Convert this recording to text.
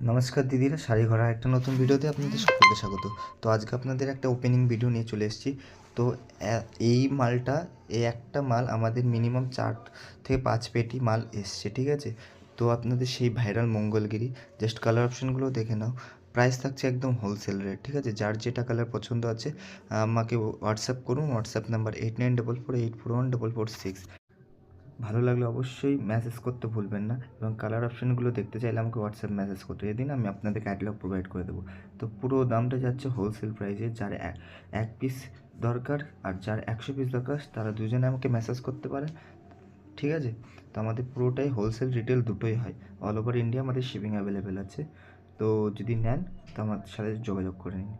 নমস্কার দিদিরা, শাড়ি ঘোড়া একটা নতুন ভিডিওতে আপনাদের সকলকে স্বাগত। তো আজকে আপনাদের একটা ওপেনিং ভিডিও নিয়ে চলে এসেছি। তো এই মালটা, এই একটা মাল আমাদের মিনিমাম 4 থেকে 5 পেটি মাল এসছে, ঠিক আছে? তো আপনাদের সেই ভাইরাল মঙ্গলগিরি, জাস্ট কালার অপশানগুলো দেখে নাও। প্রাইস থাকছে একদম হোলসেল রেট, ঠিক আছে? যার যেটা কালার পছন্দ আছে আমাকে হোয়াটসঅ্যাপ করুন। WhatsApp number 8944844446। ভালো লাগলে অবশ্যই মেসেজ করতে ভুলবেন না, এবং কালার অপশানগুলো দেখতে চাইলে আমাকে হোয়াটসঅ্যাপ মেসেজ করতে এদিন, আমি আপনাদের ক্যাটালগ প্রোভাইড করে দেবো। তো পুরো দামটা যাচ্ছে হোলসেল প্রাইসে। যার এক পিস দরকার আর যার 100 পিস দরকার তারা দুজনে আমাকে মেসেজ করতে পারে, ঠিক আছে? তো আমাদের পুরোটাই হোলসেল রিটেল দুটোই হয়। অল ওভার ইন্ডিয়া আমাদের শিপিং অ্যাভেলেবেল আছে। তো যদি নেন তো আমার সাথে যোগাযোগ করে নিন।